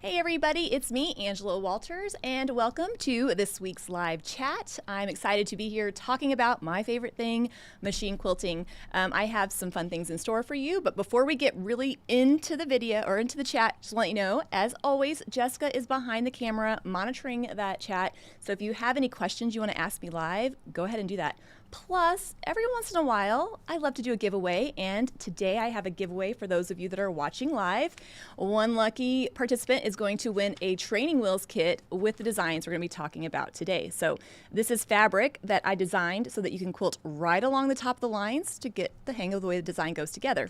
Hey everybody, it's me, Angela Walters, and welcome to this week's live chat. I'm excited to be here talking about my favorite thing, machine quilting. I have some fun things in store for you, but before we get really into the video or into the chat, just to let you know, as always, Jessica is behind the camera monitoring that chat. So if you have any questions you want to ask me live, go ahead and do that. Plus, every once in a while, I love to do a giveaway, and today I have a giveaway for those of you that are watching live. One lucky participant is going to win a training wheels kit with the designs we're going to be talking about today. So this is fabric that I designed so that you can quilt right along the top of the lines to get the hang of the way the design goes together.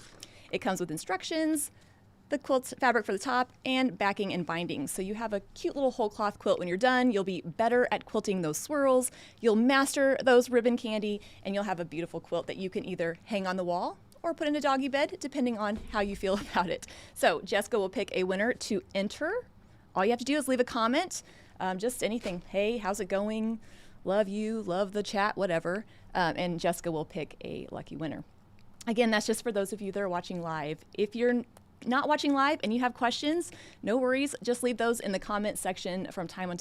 It comes with instructions, the quilt fabric for the top, and backing and binding. So you have a cute little whole cloth quilt when you're done. You'll be better at quilting those swirls. You'll master those ribbon candy, and you'll have a beautiful quilt that you can either hang on the wall or put in a doggy bed, depending on how you feel about it. So Jessica will pick a winner to enter. All you have to do is leave a comment, just anything. Hey, how's it going? Love you, love the chat, whatever. And Jessica will pick a lucky winner. Again, that's just for those of you that are watching live. If you're not watching live and you have questions, no worries. Just leave those in the comment section from time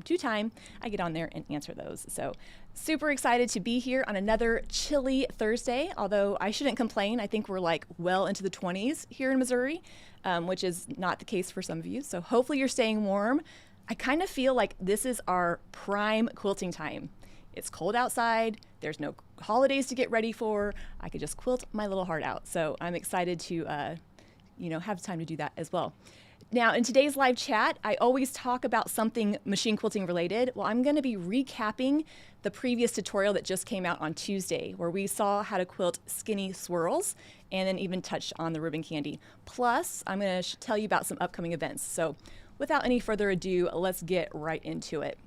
to time. I get on there and answer those. So super excited to be here on another chilly Thursday, although I shouldn't complain. I think we're like well into the 20s here in Missouri, which is not the case for some of you. So hopefully you're staying warm. I kind of feel like this is our prime quilting time. It's cold outside. There's no holidays to get ready for. I could just quilt my little heart out. So I'm excited to have time to do that as well. Now, in today's live chat, I always talk about something machine quilting related. Well, I'm going to be recapping the previous tutorial that just came out on Tuesday, where we saw how to quilt skinny swirls and then even touched on the ribbon candy. Plus, I'm going to tell you about some upcoming events. So without any further ado, let's get right into it.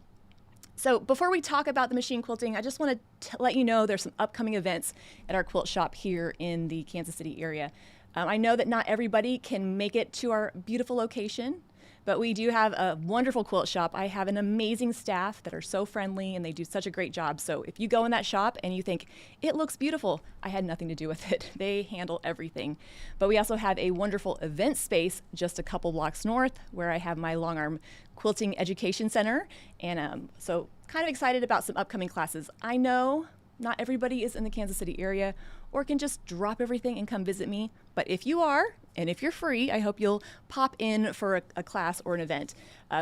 So before we talk about the machine quilting, I just want to let you know there's some upcoming events at our quilt shop here in the Kansas City area. I know that not everybody can make it to our beautiful location, but we do have a wonderful quilt shop. I have an amazing staff that are so friendly and they do such a great job. So if you go in that shop and you think, it looks beautiful, I had nothing to do with it. They handle everything. But we also have a wonderful event space just a couple blocks north where I have my long arm quilting education center. And so kind of excited about some upcoming classes. I know not everybody is in the Kansas City area or can just drop everything and come visit me. But if you are, and if you're free, I hope you'll pop in for a class or an event.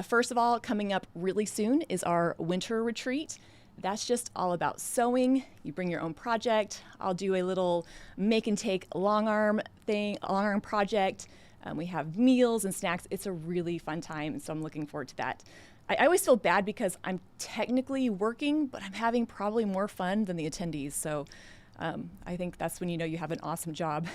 First of all, coming up really soon is our winter retreat. That's just all about sewing. You bring your own project. I'll do a little make and take long arm project. We have meals and snacks. It's a really fun time, so I'm looking forward to that. I always feel bad because I'm technically working, but I'm having probably more fun than the attendees. So I think that's when you know you have an awesome job.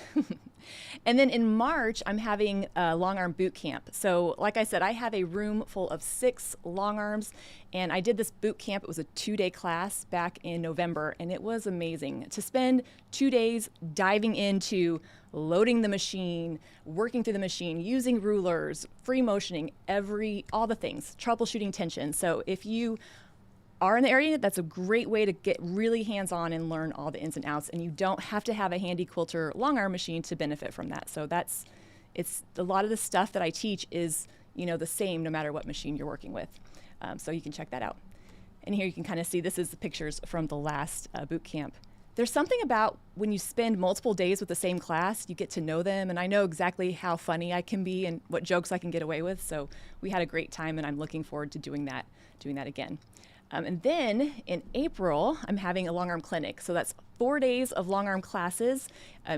And then in March, I'm having a long arm boot camp. So like I said, I have a room full of 6 long arms, and I did this boot camp. It was a 2-day class back in November, and it was amazing to spend 2 days diving into loading the machine, working through the machine, using rulers, free motioning, all the things, troubleshooting tension. So if you are in the area, that's a great way to get really hands-on and learn all the ins and outs, and you don't have to have a handy quilter long arm machine to benefit from that. So it's a lot of the stuff that I teach is the same no matter what machine you're working with. So you can check that out. And here you can kind of see, this is the pictures from the last boot camp. There's something about when you spend multiple days with the same class, you get to know them, and I know exactly how funny I can be and what jokes I can get away with. So we had a great time, and I'm looking forward to doing that again. And then in April, I'm having a long arm clinic. So that's 4 days of long arm classes.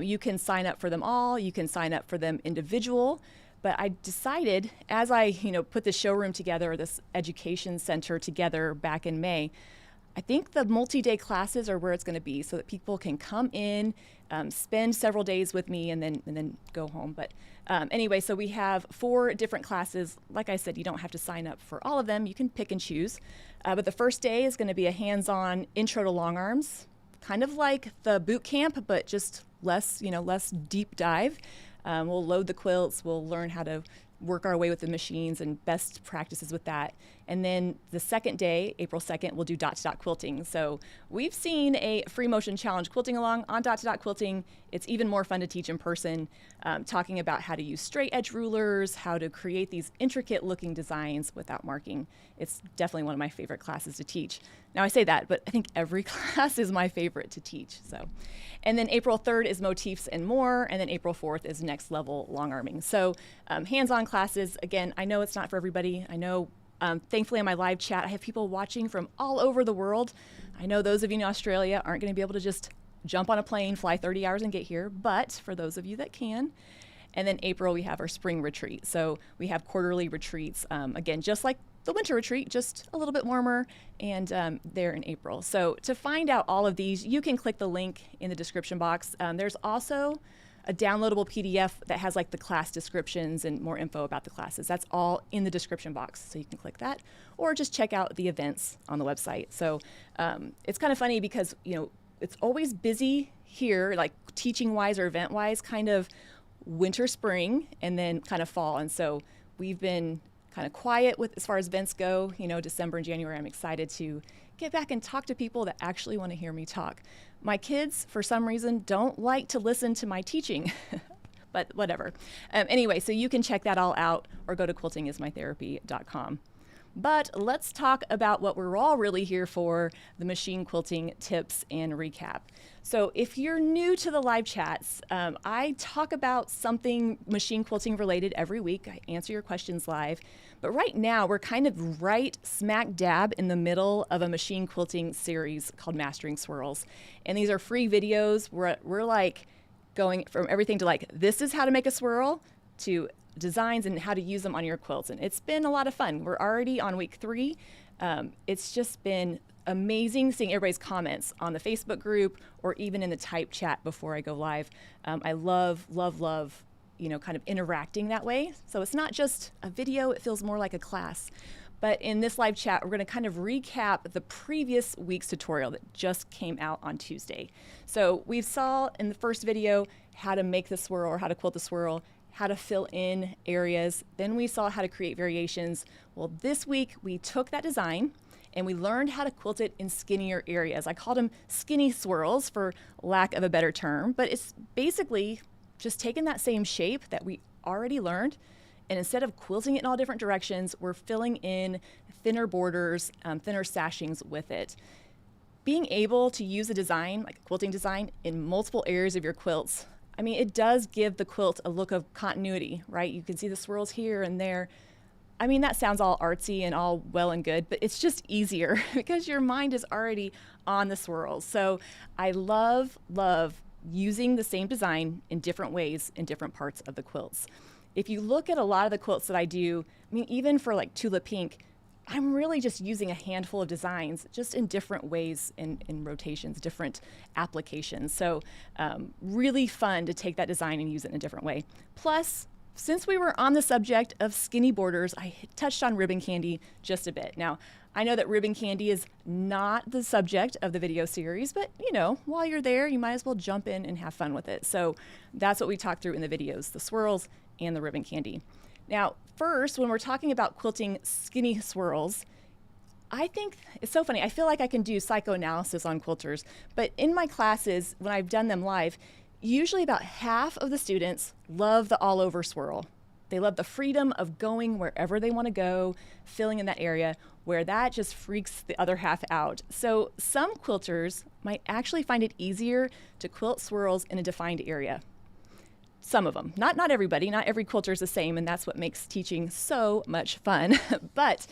You can sign up for them all. You can sign up for them individual. But I decided, as I put this showroom together, this education center together back in May, I think the multi-day classes are where it's going to be, so that people can come in, spend several days with me, and then go home. But anyway, so we have 4 different classes. Like I said, you don't have to sign up for all of them. You can pick and choose. But the first day is going to be a hands-on intro to long arms, kind of like the boot camp, but just less deep dive. We'll load the quilts. We'll learn how to work our way with the machines and best practices with that. And then the second day, April 2nd, we'll do dot to dot quilting. So we've seen a free motion challenge quilting along on dot to dot quilting. It's even more fun to teach in person, talking about how to use straight edge rulers, how to create these intricate looking designs without marking. It's definitely one of my favorite classes to teach. Now I say that, but I think every class is my favorite to teach. So, and then April 3rd is motifs and more, and then April 4th is next level long arming. So hands-on classes, again, I know it's not for everybody. I know thankfully on my live chat, I have people watching from all over the world. I know those of you in Australia aren't going to be able to just jump on a plane, fly 30 hours and get here, but for those of you that can. And then April, we have our spring retreat. So we have quarterly retreats, again, just like the winter retreat, just a little bit warmer, and there in April. So to find out all of these, you can click the link in the description box. There's also a downloadable PDF that has like the class descriptions and more info about the classes. That's all in the description box, so you can click that, or just check out the events on the website. So it's kind of funny because, you know, it's always busy here, like teaching-wise or event-wise, kind of winter, spring, and then kind of fall. And so we've been kind of quiet with as far as events go. You know, December and January, I'm excited to get back and talk to people that actually want to hear me talk. My kids, for some reason, don't like to listen to my teaching, but whatever. Anyway, so you can check that all out or go to quiltingismytherapy.com. But let's talk about what we're all really here for, the machine quilting tips and recap. So if you're new to the live chats, I talk about something machine quilting related every week. I answer your questions live. But right now, we're kind of right smack dab in the middle of a machine quilting series called Mastering Swirls. And these are free videos. We're like going from everything to like, this is how to make a swirl, to designs and how to use them on your quilts. And it's been a lot of fun. We're already on week 3. It's just been amazing seeing everybody's comments on the Facebook group or even in the type chat before I go live. I love, you know, kind of interacting that way. So it's not just a video, it feels more like a class. But in this live chat, we're going to kind of recap the previous week's tutorial that just came out on Tuesday. So we saw in the first video how to make the swirl or how to quilt the swirl, how to fill in areas. Then we saw how to create variations. Well, this week we took that design and we learned how to quilt it in skinnier areas. I called them skinny swirls for lack of a better term, but it's basically just taking that same shape that we already learned, and instead of quilting it in all different directions, we're filling in thinner borders, thinner sashings with it. Being able to use a design, like a quilting design, in multiple areas of your quilts, I mean, it does give the quilt a look of continuity, right? You can see the swirls here and there. I mean, that sounds all artsy and all well and good, but it's just easier because your mind is already on the swirls. So I love using the same design in different ways in different parts of the quilts. If you look at a lot of the quilts that I do, I mean, even for like Tulip Pink, I'm really just using a handful of designs just in different ways in rotations, different applications. So really fun to take that design and use it in a different way. Plus, since we were on the subject of skinny borders, I touched on ribbon candy just a bit. Now, I know that ribbon candy is not the subject of the video series, but you know, while you're there, you might as well jump in and have fun with it. So that's what we talked through in the videos, the swirls and the ribbon candy. Now, first, when we're talking about quilting skinny swirls, I think it's so funny. I feel like I can do psychoanalysis on quilters, but in my classes, when I've done them live, usually about half of the students love the all-over swirl. They love the freedom of going wherever they want to go, filling in that area, where that just freaks the other half out. So some quilters might actually find it easier to quilt swirls in a defined area. Some of them, not everybody, not every quilter is the same, and that's what makes teaching so much fun. But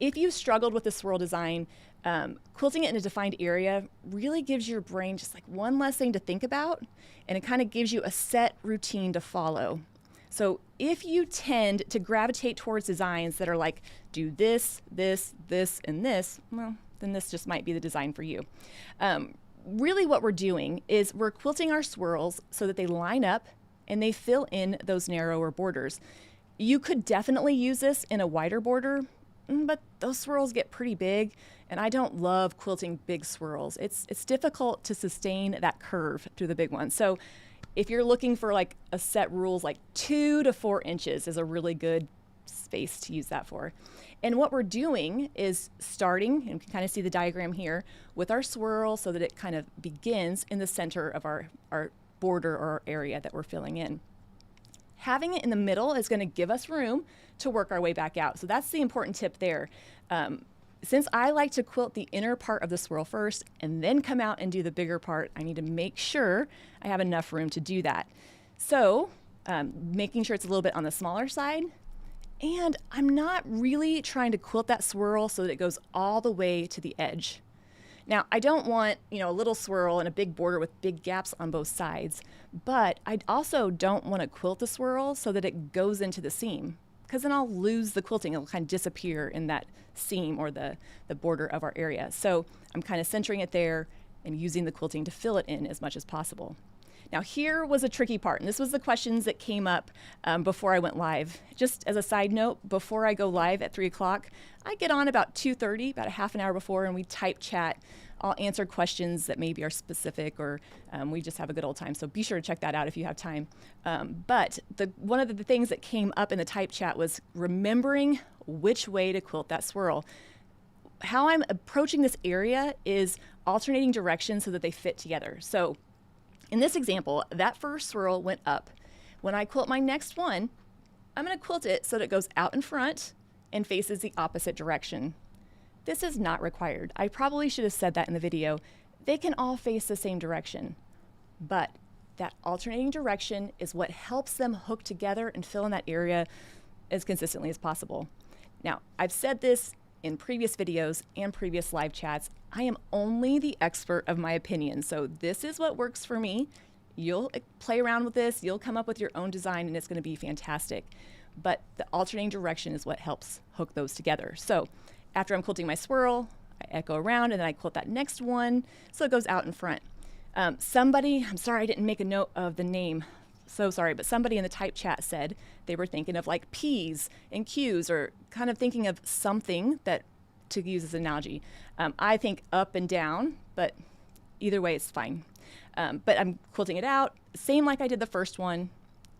if you've struggled with the swirl design, quilting it in a defined area really gives your brain just like one less thing to think about, and it kind of gives you a set routine to follow. So if you tend to gravitate towards designs that are like, do this, this, this, and this, well, then this just might be the design for you. Really what we're doing is we're quilting our swirls so that they line up and they fill in those narrower borders. You could definitely use this in a wider border, but those swirls get pretty big, and I don't love quilting big swirls. It's difficult to sustain that curve through the big ones. So if you're looking for like a set rules, like 2 to 4 inches is a really good space to use that for. And what we're doing is starting, and you can kind of see the diagram here, with our swirl so that it kind of begins in the center of our border or our area that we're filling in. Having it in the middle is going to give us room to work our way back out. So that's the important tip there. Since I like to quilt the inner part of the swirl first and then come out and do the bigger part, I need to make sure I have enough room to do that. So making sure it's a little bit on the smaller side. And I'm not really trying to quilt that swirl so that it goes all the way to the edge. Now, I don't want, a little swirl and a big border with big gaps on both sides, but I also don't want to quilt the swirl so that it goes into the seam, because then I'll lose the quilting. It'll kind of disappear in that seam or the border of our area. So I'm kind of centering it there and using the quilting to fill it in as much as possible. Now here was a tricky part, and this was the questions that came up before I went live. Just as a side note, before I go live at 3 o'clock, I get on about 2:30, about a half an hour before, and we type chat. I'll answer questions that maybe are specific, or we just have a good old time. So be sure to check that out if you have time. But one of the things that came up in the type chat was remembering which way to quilt that swirl. How I'm approaching this area is alternating directions so that they fit together. So in this example, that first swirl went up. When I quilt my next one, I'm going to quilt it so that it goes out in front and faces the opposite direction. This is not required. I probably should have said that in the video. They can all face the same direction, but that alternating direction is what helps them hook together and fill in that area as consistently as possible. Now, I've said this in previous videos and previous live chats. I am only the expert of my opinion, so this is what works for me. You'll play around with this, you'll come up with your own design, and it's going to be fantastic. But the alternating direction is what helps hook those together. So after I'm quilting my swirl, I echo around and then I quilt that next one so it goes out in front. I'm sorry I didn't make a note of the name, so sorry, but somebody in the type chat said they were thinking of like P's and Q's, or kind of thinking of something that, to use as an analogy. I think up and down, but either way it's fine. But I'm quilting it out, same like I did the first one,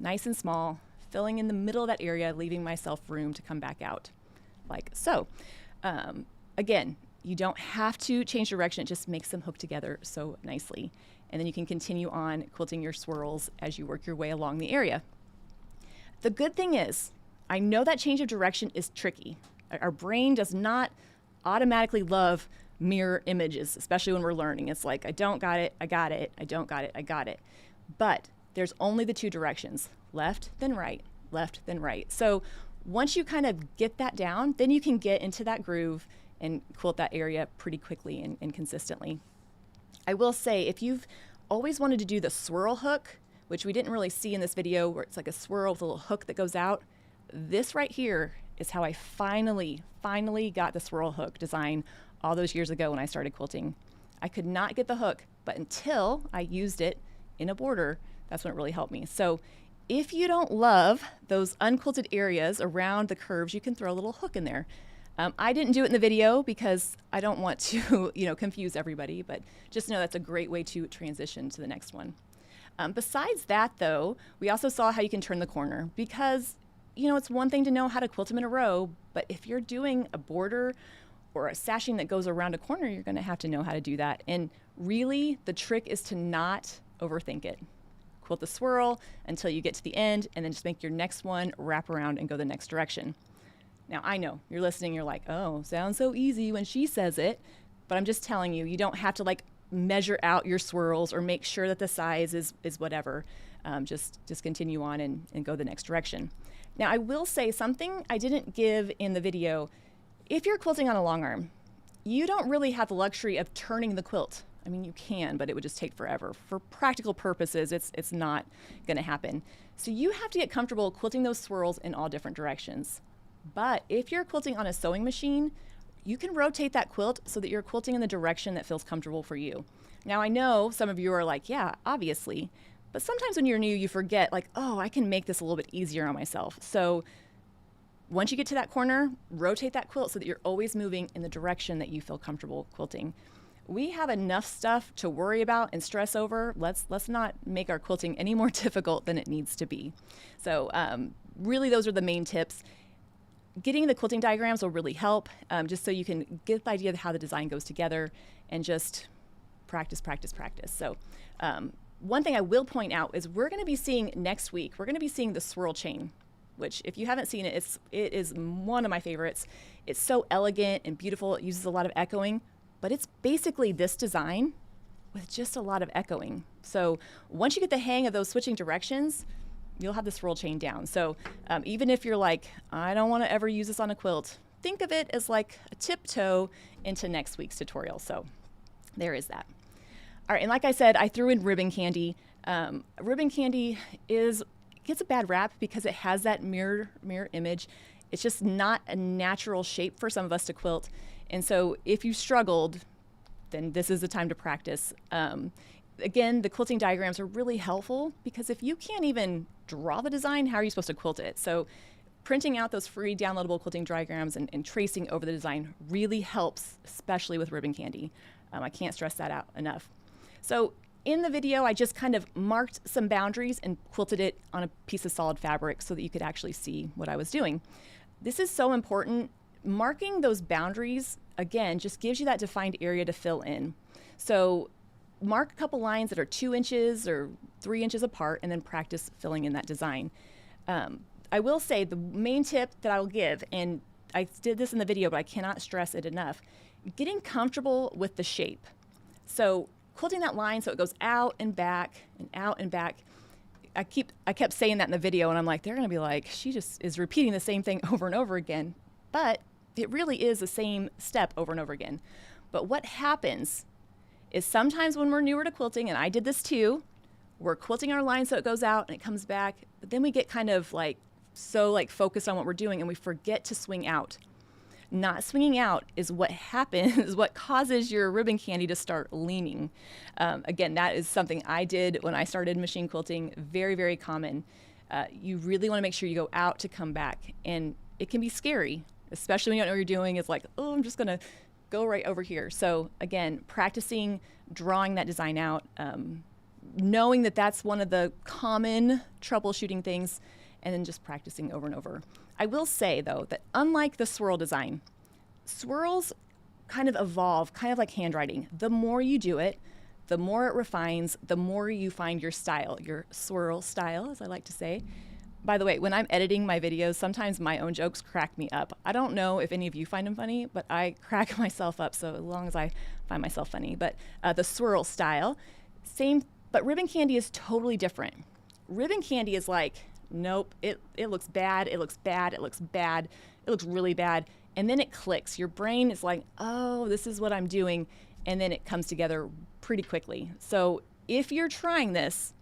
nice and small, filling in the middle of that area, leaving myself room to come back out, like so. Again, you don't have to change direction, it just makes them hook together so nicely. And then you can continue on quilting your swirls as you work your way along the area. The good thing is, I know that change of direction is tricky. Our brain does not automatically love mirror images, especially when we're learning. It's like, I don't got it, I got it, I don't got it, I got it. But there's only the two directions, left, then right, left, then right. So once you kind of get that down, then you can get into that groove and quilt that area pretty quickly and consistently. I will say, if you've always wanted to do the swirl hook, which we didn't really see in this video, where it's like a swirl with a little hook that goes out, this right here is how I finally got the swirl hook design all those years ago when I started quilting. I could not get the hook, but until I used it in a border, that's when it really helped me. So if you don't love those unquilted areas around the curves, you can throw a little hook in there. I didn't do it in the video because I don't want to, confuse everybody, but just know that's a great way to transition to the next one. Besides that, though, we also saw how you can turn the corner, because, it's one thing to know how to quilt them in a row, but if you're doing a border or a sashing that goes around a corner, you're going to have to know how to do that. And really, the trick is to not overthink it. Quilt the swirl until you get to the end, and then just make your next one wrap around and go the next direction. Now, I know you're listening, you're like, oh, sounds so easy when she says it, but I'm just telling you, you don't have to measure out your swirls or make sure that the size is whatever. Just continue on and go the next direction. Now, I will say something I didn't give in the video. If you're quilting on a long arm, you don't really have the luxury of turning the quilt. I mean, you can, but it would just take forever. For practical purposes, it's not going to happen. So you have to get comfortable quilting those swirls in all different directions. But if you're quilting on a sewing machine, you can rotate that quilt so that you're quilting in the direction that feels comfortable for you. Now, I know some of you are like, yeah, obviously, but sometimes when you're new, you forget, oh, I can make this a little bit easier on myself. So once you get to that corner, rotate that quilt so that you're always moving in the direction that you feel comfortable quilting. We have enough stuff to worry about and stress over. Let's not make our quilting any more difficult than it needs to be. So really, those are the main tips. getting the quilting diagrams will really help, just so you can get the idea of how the design goes together and just practice, practice, practice. So one thing I will point out is we're going to be seeing next week, we're going to be seeing the swirl chain, which if you haven't seen it, it is one of my favorites. It's so elegant and beautiful. It uses a lot of echoing, but it's basically this design with just a lot of echoing. So once you get the hang of those switching directions, you'll have the swirl chain down. So even if you're like, I don't want to ever use this on a quilt, think of it as like a tiptoe into next week's tutorial. So there is that. All right, and like I said, I threw in ribbon candy. Ribbon candy gets a bad rap because it has that mirror image. It's just not a natural shape for some of us to quilt. And so if you struggled, then this is the time to practice. Again, the quilting diagrams are really helpful because if you can't even draw the design, how are you supposed to quilt it? So printing out those free downloadable quilting diagrams and tracing over the design really helps, especially with ribbon candy. I can't stress that out enough. So in the video, I just kind of marked some boundaries and quilted it on a piece of solid fabric so that you could actually see what I was doing. This is so important. Marking those boundaries, again, just gives you that defined area to fill in. So mark a couple lines that are 2 inches or 3 inches apart and then practice filling in that design. I will say the main tip that I will give, and I did this in the video, but I cannot stress it enough, getting comfortable with the shape. So quilting that line so it goes out and back and out and back. I kept saying that in the video, and I'm like, they're going to be like, she just is repeating the same thing over and over again. But it really is the same step over and over again. But what happens is sometimes when we're newer to quilting, and I did this too, we're quilting our line so it goes out and it comes back, but then we get kind of like focused on what we're doing and we forget to swing out. Not swinging out is what happens, what causes your ribbon candy to start leaning. Again, that is something I did when I started machine quilting, very, very common. You really want to make sure you go out to come back, and it can be scary, especially when you don't know what you're doing. It's like, oh, I'm just going to go right over here. So again, practicing drawing that design out, knowing that that's one of the common troubleshooting things, and then just practicing over and over. I will say, though, that unlike the swirl design, swirls kind of evolve, kind of like handwriting. The more you do it, the more it refines, the more you find your style, your swirl style, as I like to say. By the way, when I'm editing my videos, sometimes my own jokes crack me up. I don't know if any of you find them funny, but I crack myself up, so as long as I find myself funny. But the swirl style, same, but ribbon candy is totally different. Ribbon candy is like, nope, it looks bad, it looks bad, it looks bad, it looks really bad, and then it clicks. Your brain is like, oh, this is what I'm doing, and then it comes together pretty quickly. So if you're trying this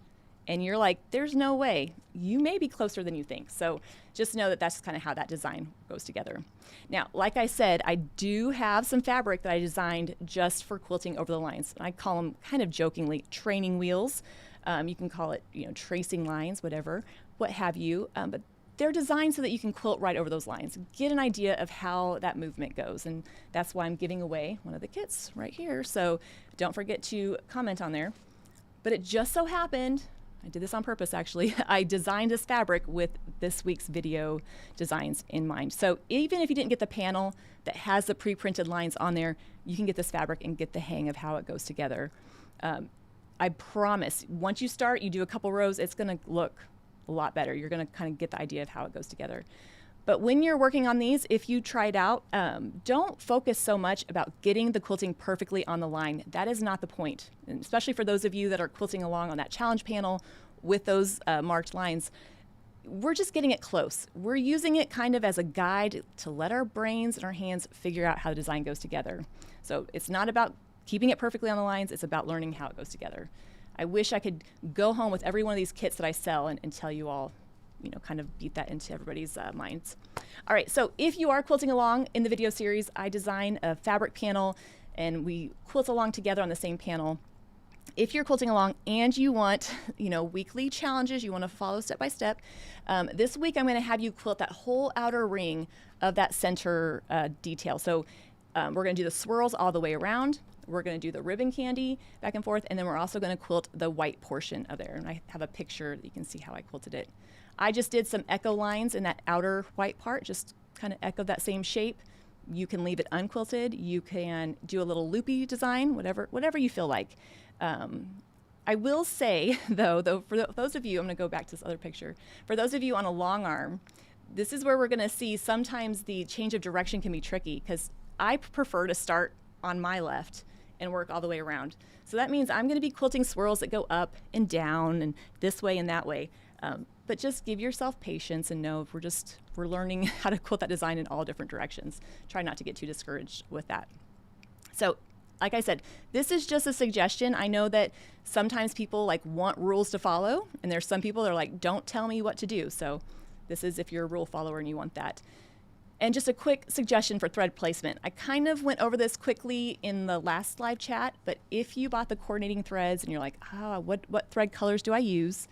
and you're like, there's no way, you may be closer than you think. So just know that that's kind of how that design goes together. Now, like I said, I do have some fabric that I designed just for quilting over the lines. I call them kind of jokingly training wheels. You can call it, tracing lines, whatever, what have you. But they're designed so that you can quilt right over those lines. Get an idea of how that movement goes. And that's why I'm giving away one of the kits right here. So don't forget to comment on there. But it just so happened, I did this on purpose actually, I designed this fabric with this week's video designs in mind. So even if you didn't get the panel that has the pre-printed lines on there, you can get this fabric and get the hang of how it goes together. I promise, once you start, you do a couple rows, it's going to look a lot better. You're going to kind of get the idea of how it goes together. But when you're working on these, if you try it out, don't focus so much about getting the quilting perfectly on the line. That is not the point, and especially for those of you that are quilting along on that challenge panel with those marked lines. We're just getting it close. We're using it kind of as a guide to let our brains and our hands figure out how the design goes together. So it's not about keeping it perfectly on the lines, it's about learning how it goes together. I wish I could go home with every one of these kits that I sell and tell you all, kind of beat that into everybody's minds. All right, so if you are quilting along in the video series, I design a fabric panel and we quilt along together on the same panel. If you're quilting along and you want, weekly challenges, you want to follow step by step, this week I'm going to have you quilt that whole outer ring of that center detail. So we're going to do the swirls all the way around. We're going to do the ribbon candy back and forth, and then we're also going to quilt the white portion of there. And I have a picture that you can see how I quilted it. I just did some echo lines in that outer white part, just kind of echo that same shape. You can leave it unquilted. You can do a little loopy design, whatever you feel like. I will say, though for those of you, I'm going to go back to this other picture. For those of you on a long arm, this is where we're going to see sometimes the change of direction can be tricky, because I prefer to start on my left and work all the way around. So that means I'm going to be quilting swirls that go up and down and this way and that way. But just give yourself patience and know we're learning how to quilt that design in all different directions. Try not to get too discouraged with that. So like I said, this is just a suggestion. I know that sometimes people like want rules to follow, and there's some people that are like, don't tell me what to do. So this is if you're a rule follower and you want that. And just a quick suggestion for thread placement. I kind of went over this quickly in the last live chat, but if you bought the coordinating threads and you're like, what thread colors do I use?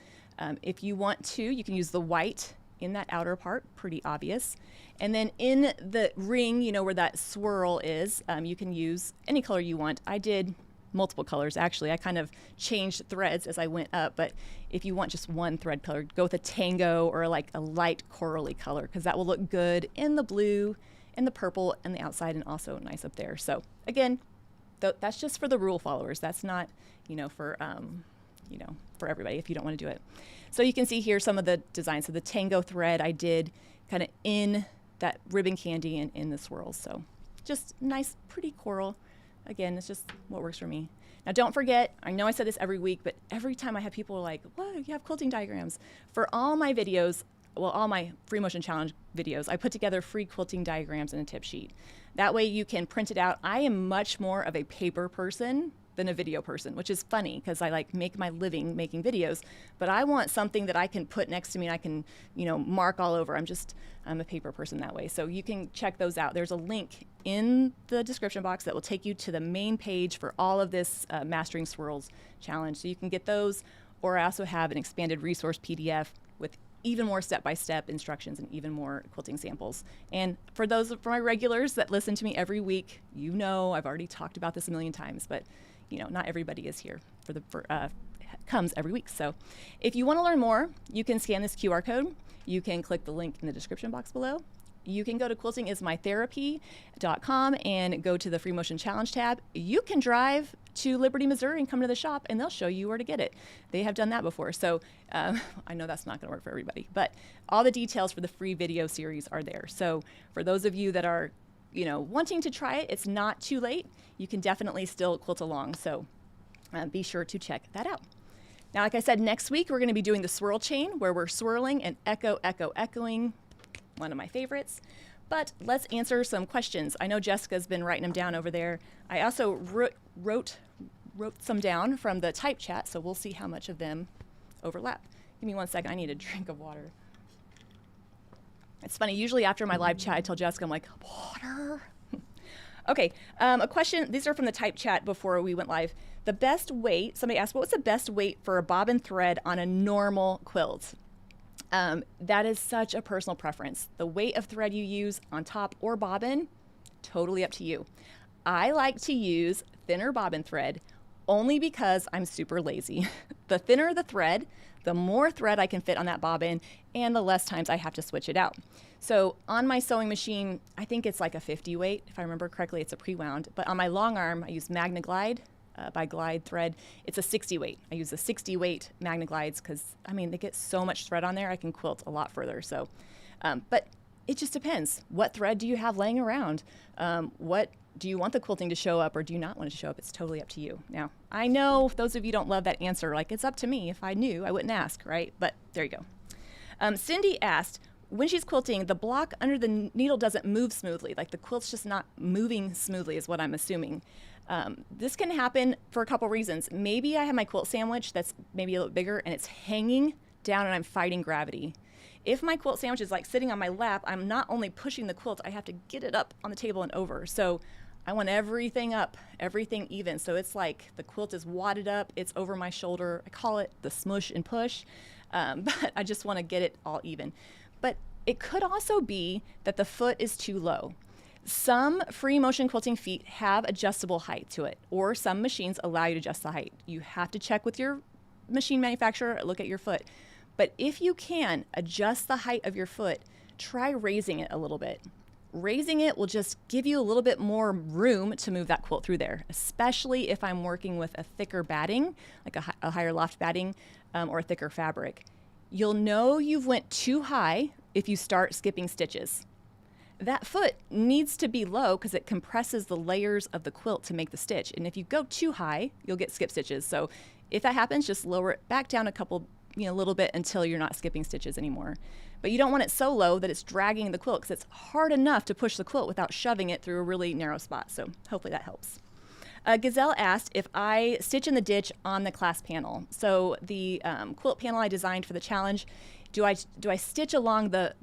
If you want to, you can use the white in that outer part, pretty obvious. And then in the ring, where that swirl is, you can use any color you want. I did multiple colors, actually. I kind of changed threads as I went up, but if you want just one thread color, go with a tango or like a light corally color, because that will look good in the blue and the purple and the outside, and also nice up there. So again, that's just for the rule followers. That's not, for everybody if you don't want to do it. So you can see here some of the designs. So the tango thread I did kind of in that ribbon candy and in the swirls. So just nice, pretty coral. Again, it's just what works for me. Now don't forget, I know I said this every week, but every time I have people like, what, you have quilting diagrams. For all my videos, all my free motion challenge videos, I put together free quilting diagrams in a tip sheet. That way you can print it out. I am much more of a paper person than a video person, which is funny because I like make my living making videos, but I want something that I can put next to me and I can, mark all over. I'm a paper person that way. So you can check those out. There's a link in the description box that will take you to the main page for all of this Mastering Swirls challenge. So you can get those, or I also have an expanded resource PDF with even more step-by-step instructions and even more quilting samples. And for my regulars that listen to me every week, I've already talked about this a million times, but not everybody is here comes every week. So if you want to learn more, you can scan this QR code. You can click the link in the description box below. You can go to quiltingismytherapy.com and go to the Free Motion Challenge tab. You can drive to Liberty, Missouri and come to the shop and they'll show you where to get it. They have done that before. So I know that's not going to work for everybody, but all the details for the free video series are there. So for those of you that are wanting to try it, it's not too late. You can definitely still quilt along. So be sure to check that out. Now, like I said, next week we're going to be doing the swirl chain where we're swirling and echoing, one of my favorites. But let's answer some questions. I know Jessica's been writing them down over there. I also wrote some down from the type chat, so we'll see how much of them overlap. Give me 1 second. I need a drink of water. It's funny. Usually after my live chat, I tell Jessica, I'm like, water. Okay, a question. These are from the type chat before we went live. The best weight, somebody asked, what was the best weight for a bobbin thread on a normal quilt? That is such a personal preference. The weight of thread you use on top or bobbin, totally up to you. I like to use thinner bobbin thread only because I'm super lazy. The thinner the thread, the more thread I can fit on that bobbin and the less times I have to switch it out. So on my sewing machine, I think it's like a 50 weight. If I remember correctly, it's a pre-wound. But on my long arm, I use Magna Glide by Glide Thread. It's a 60 weight. I use the 60 weight Magna Glides because, they get so much thread on there, I can quilt a lot further. So, but it just depends. What thread do you have laying around? What do you want the quilting to show up or do you not want it to show up? It's totally up to you. Now, I know those of you don't love that answer. Like, it's up to me. If I knew, I wouldn't ask, right? But there you go. Cindy asked, when she's quilting, the block under the needle doesn't move smoothly. Like the quilt's just not moving smoothly is what I'm assuming. This can happen for a couple reasons. Maybe I have my quilt sandwich that's maybe a little bigger and it's hanging down and I'm fighting gravity. If my quilt sandwich is like sitting on my lap, I'm not only pushing the quilt, I have to get it up on the table and over. So I want everything up, everything even. So it's like the quilt is wadded up, it's over my shoulder. I call it the smush and push, but I just want to get it all even. But it could also be that the foot is too low. Some free motion quilting feet have adjustable height to it, or some machines allow you to adjust the height. You have to check with your machine manufacturer, look at your foot. But if you can adjust the height of your foot, try raising it a little bit. Raising it will just give you a little bit more room to move that quilt through there, especially if I'm working with a thicker batting, like a higher loft batting or a thicker fabric. You'll know you've went too high if you start skipping stitches. That foot needs to be low because it compresses the layers of the quilt to make the stitch. And if you go too high, you'll get skip stitches. So if that happens, just lower it back down a little bit until you're not skipping stitches anymore. But you don't want it so low that it's dragging the quilt because it's hard enough to push the quilt without shoving it through a really narrow spot. So hopefully that helps. Gazelle asked if I stitch in the ditch on the clasp panel. So the quilt panel I designed for the challenge, do I stitch along the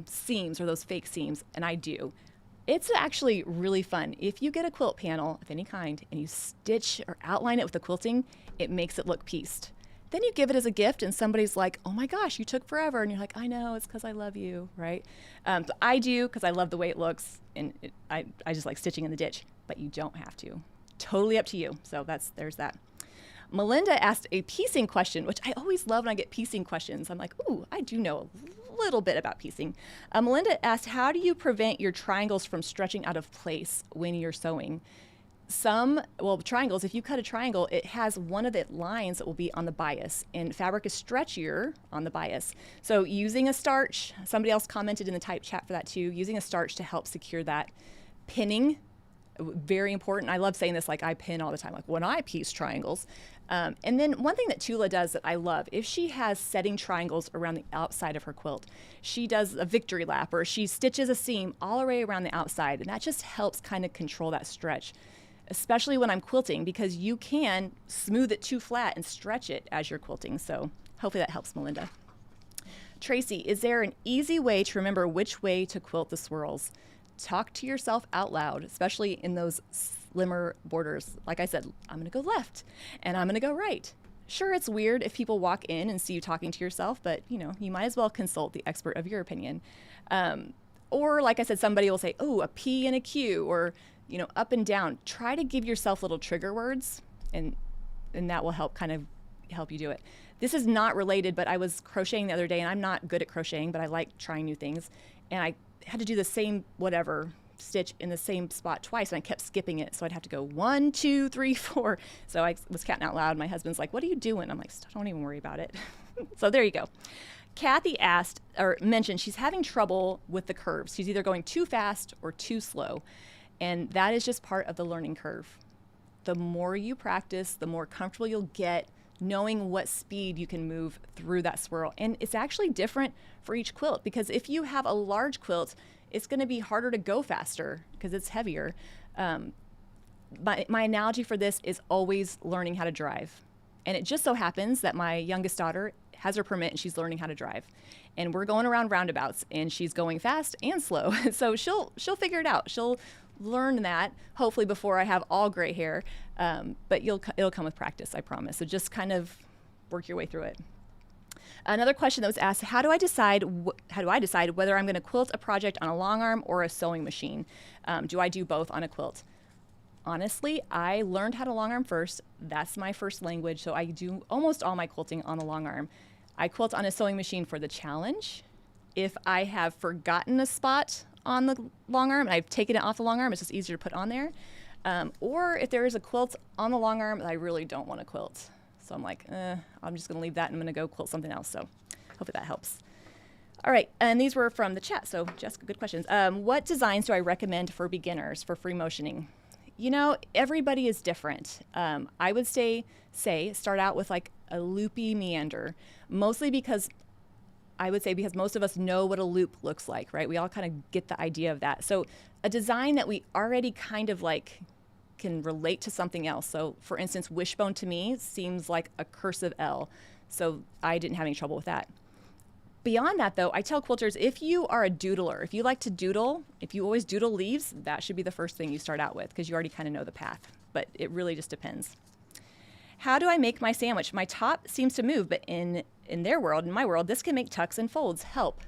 seams or those fake seams? And I do. It's actually really fun. If you get a quilt panel of any kind and you stitch or outline it with the quilting, it makes it look pieced. Then you give it as a gift and somebody's like, oh my gosh, you took forever. And you're like, I know, it's because I love you, right? So I do because I love the way it looks and I just like stitching in the ditch, but you don't have to. Totally up to you. So there's that. Melinda asked a piecing question, which I always love when I get piecing questions. I'm like, ooh, I do know a little bit about piecing. Melinda asked, how do you prevent your triangles from stretching out of place when you're sewing? Triangles, if you cut a triangle, it has one of the lines that will be on the bias, and fabric is stretchier on the bias. So using a starch, somebody else commented in the type chat for that too, using a starch to help secure that. Pinning, very important. I love saying this, like I pin all the time, like when I piece triangles. And then one thing that Tula does that I love, if she has setting triangles around the outside of her quilt, she does a victory lap or she stitches a seam all the way around the outside, and that just helps kind of control that stretch, especially when I'm quilting, because you can smooth it too flat and stretch it as you're quilting. So hopefully that helps, Melinda. Tracy, is there an easy way to remember which way to quilt the swirls? Talk to yourself out loud, especially in those slimmer borders. Like I said, I'm going to go left and I'm going to go right. Sure, it's weird if people walk in and see you talking to yourself, but you might as well consult the expert of your opinion. Or like I said, somebody will say, oh, a P and a Q, or up and down. Try to give yourself little trigger words, and that will help you do it. This is not related, but I was crocheting the other day, and I'm not good at crocheting, but I like trying new things. And I had to do the same stitch in the same spot twice, and I kept skipping it. So I'd have to go 1, 2, 3, 4. So I was counting out loud. My husband's like, what are you doing? I'm like, don't even worry about it. So there you go. Kathy asked or mentioned she's having trouble with the curves. She's either going too fast or too slow. And that is just part of the learning curve. The more you practice, the more comfortable you'll get knowing what speed you can move through that swirl. And it's actually different for each quilt, because if you have a large quilt, it's going to be harder to go faster because it's heavier. My analogy for this is always learning how to drive. And it just so happens that my youngest daughter has her permit and she's learning how to drive. And we're going around roundabouts and she's going fast and slow. So she'll figure it out. She'll learn that hopefully before I have all gray hair. But it'll come with practice, I promise. So just kind of work your way through it. Another question that was asked, how do I decide whether I'm going to quilt a project on a long arm or a sewing machine? Do I do both on a quilt? Honestly, I learned how to long arm first. That's my first language, so I do almost all my quilting on the long arm. I quilt on a sewing machine for the challenge. If I have forgotten a spot on the long arm and I've taken it off the long arm, it's just easier to put on there. Or if there is a quilt on the long arm that I really don't want to quilt. So I'm like, I'm just going to leave that and I'm going to go quilt something else. So hopefully that helps. All right, and these were from the chat. So Jessica, good questions. What designs do I recommend for beginners for free motioning? Everybody is different. I would say start out with like a loopy meander, mostly because most of us know what a loop looks like, right? We all kind of get the idea of that. So a design that we already kind of like can relate to something else. So for instance, wishbone to me seems like a cursive L. So I didn't have any trouble with that. Beyond that though, I tell quilters, if you are a doodler, if you like to doodle, if you always doodle leaves, that should be the first thing you start out with because you already kind of know the path, but it really just depends. How do I make my sandwich? My top seems to move, but in their world, in my world, this can make tucks and folds. Help.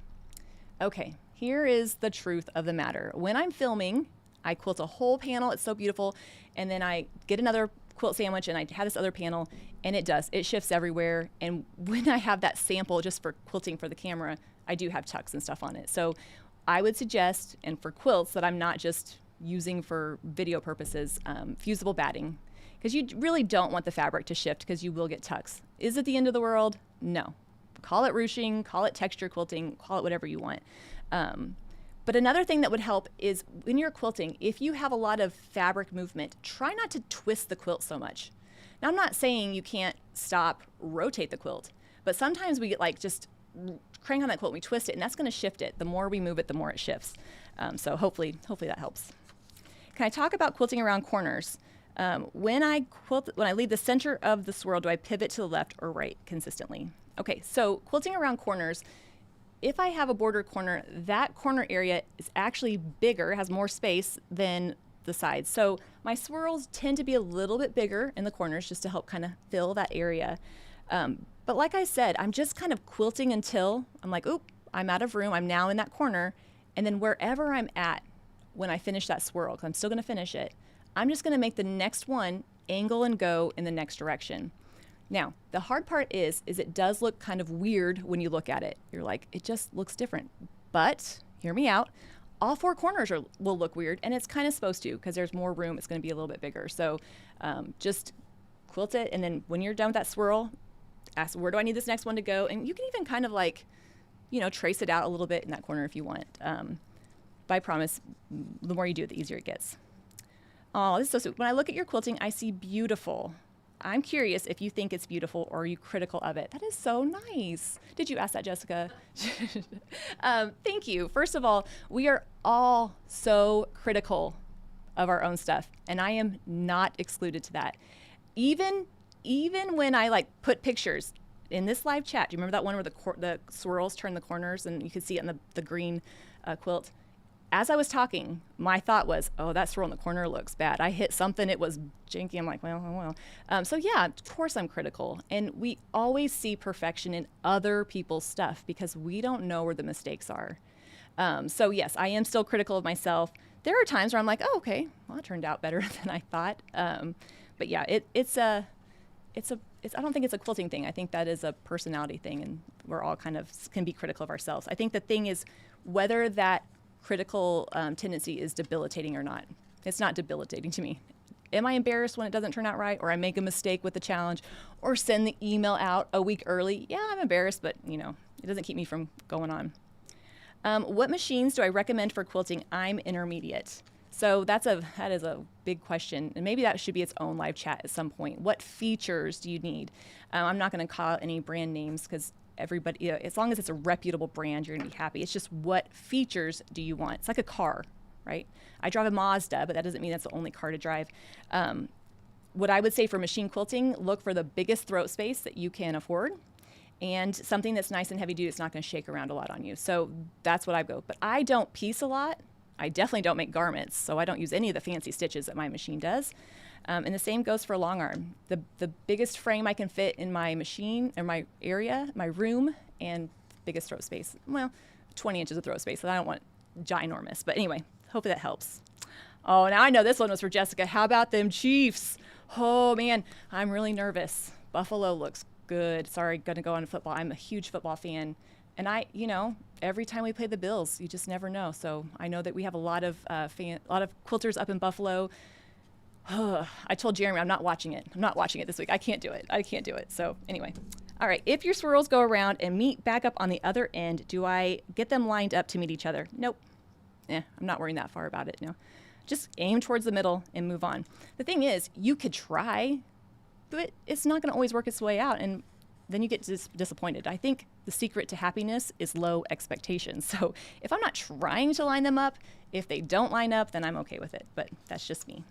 Okay, here is the truth of the matter. When I'm filming, I quilt a whole panel, it's so beautiful, and then I get another quilt sandwich and I have this other panel, and it shifts everywhere. And when I have that sample just for quilting for the camera, I do have tucks and stuff on it. So I would suggest, and for quilts that I'm not just using for video purposes, fusible batting, because you really don't want the fabric to shift because you will get tucks. Is it the end of the world? No. Call it ruching, call it texture quilting, call it whatever you want. But another thing that would help is when you're quilting, if you have a lot of fabric movement, try not to twist the quilt so much. Now, I'm not saying you can't stop, rotate the quilt, but sometimes we get like just crank on that quilt, we twist it, and that's going to shift it. The more we move it, the more it shifts. So hopefully that helps. Can I talk about quilting around corners? When I leave the center of the swirl, do I pivot to the left or right consistently? Okay, so quilting around corners, if I have a border corner, that corner area is actually bigger, has more space than the sides. So my swirls tend to be a little bit bigger in the corners just to help kind of fill that area. But like I said, I'm just kind of quilting until I'm like, oop, I'm out of room. I'm now in that corner. And then wherever I'm at when I finish that swirl, because I'm still going to finish it, I'm just going to make the next one angle and go in the next direction. Now, the hard part is it does look kind of weird when you look at it. You're like, it just looks different. But hear me out. All four corners will look weird, and it's kind of supposed to because there's more room. It's going to be a little bit bigger. So just quilt it, and then when you're done with that swirl, ask, where do I need this next one to go? And you can even kind of like, trace it out a little bit in that corner if you want. But I promise, the more you do it, the easier it gets. Oh, this is so sweet. When I look at your quilting, I see beautiful. I'm curious if you think it's beautiful or are you critical of it. That is so nice. Did you ask that, Jessica? Thank you. First of all, we are all so critical of our own stuff, and I am not excluded to that. Even when I put pictures in this live chat, do you remember that one where the swirls turn the corners and you could see it in the green quilt? As I was talking, my thought was, oh, that swirl in the corner looks bad. I hit something, it was janky. I'm like, well. So yeah, of course I'm critical. And we always see perfection in other people's stuff because we don't know where the mistakes are. So yes, I am still critical of myself. There are times where I'm like, oh, okay, well, it turned out better than I thought. But yeah, I don't think it's a quilting thing. I think that is a personality thing, and we're all kind of can be critical of ourselves. I think the thing is whether that critical tendency is debilitating or not. It's not debilitating to me. Am I embarrassed when it doesn't turn out right, or I make a mistake with the challenge, or send the email out a week early? Yeah, I'm embarrassed, but it doesn't keep me from going on. What machines do I recommend for quilting? I'm intermediate. So that is a big question, and maybe that should be its own live chat at some point. What features do you need? I'm not going to call out any brand names because everybody, as long as it's a reputable brand, you're going to be happy. It's just what features do you want? It's like a car, right? I drive a Mazda, but that doesn't mean that's the only car to drive. What I would say for machine quilting, look for the biggest throat space that you can afford and something that's nice and heavy duty. It's not going to shake around a lot on you. So that's what I go. But I don't piece a lot. I definitely don't make garments, so I don't use any of the fancy stitches that my machine does. And the same goes for long arm. The biggest frame I can fit in my machine, or my area, my room, and biggest throat space. Well, 20 inches of throat space, so I don't want ginormous. But anyway, hopefully that helps. Oh, now I know this one was for Jessica. How about them Chiefs? Oh, man, I'm really nervous. Buffalo looks good. Sorry, going to go on football. I'm a huge football fan. And every time we play the Bills, you just never know. So I know that we have a lot of quilters up in Buffalo. I told Jeremy I'm not watching it. I'm not watching it this week. I can't do it. So anyway. All right. If your swirls go around and meet back up on the other end, do I get them lined up to meet each other? Nope. I'm not worrying that far about it. No. Just aim towards the middle and move on. The thing is, you could try, but it's not going to always work its way out. And then you get disappointed. I think the secret to happiness is low expectations. So if I'm not trying to line them up, if they don't line up, then I'm okay with it. But that's just me.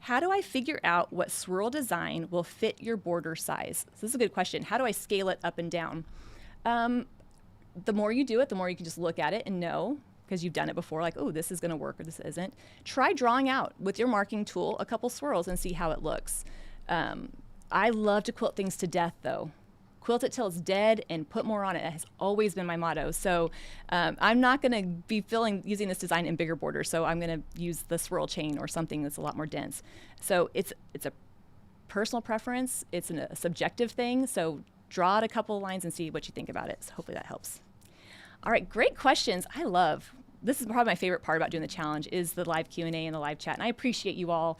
How do I figure out what swirl design will fit your border size? So this is a good question. How do I scale it up and down? The more you do it, the more you can just look at it and know, because you've done it before, like, oh, this is going to work or this isn't. Try drawing out with your marking tool a couple swirls and see how it looks. I love to quilt things to death, though. Quilt it till it's dead and put more on it. That has always been my motto. So I'm not going to be using this design in bigger borders. So I'm going to use the swirl chain or something that's a lot more dense. So it's a personal preference. It's a subjective thing. So draw out a couple lines and see what you think about it. So hopefully that helps. All right, great questions. This is probably my favorite part about doing the challenge is the live Q&A and the live chat. And I appreciate you all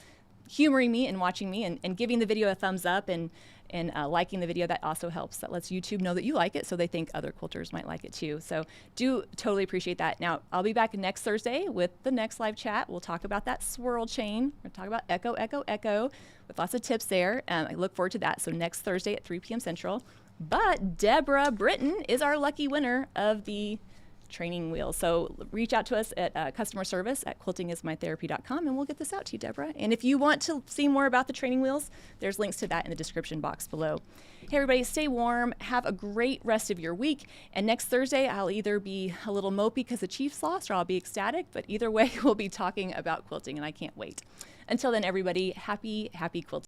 humoring me and watching me and giving the video a thumbs up and liking the video. That also helps. That lets YouTube know that you like it, so they think other quilters might like it too. So do totally appreciate that. Now, I'll be back next Thursday with the next live chat. We'll talk about that swirl chain. We're going to talk about echo, echo, echo with lots of tips there. I look forward to that. So next Thursday at 3 p.m. Central. But Deborah Britton is our lucky winner of the training wheel. So reach out to us at customer service at quiltingismytherapy.com and we'll get this out to you, Deborah. And if you want to see more about the training wheels, there's links to that in the description box below. Hey everybody, stay warm. Have a great rest of your week. And next Thursday, I'll either be a little mopey because the Chiefs lost or I'll be ecstatic, but either way, we'll be talking about quilting and I can't wait. Until then, everybody, happy quilting.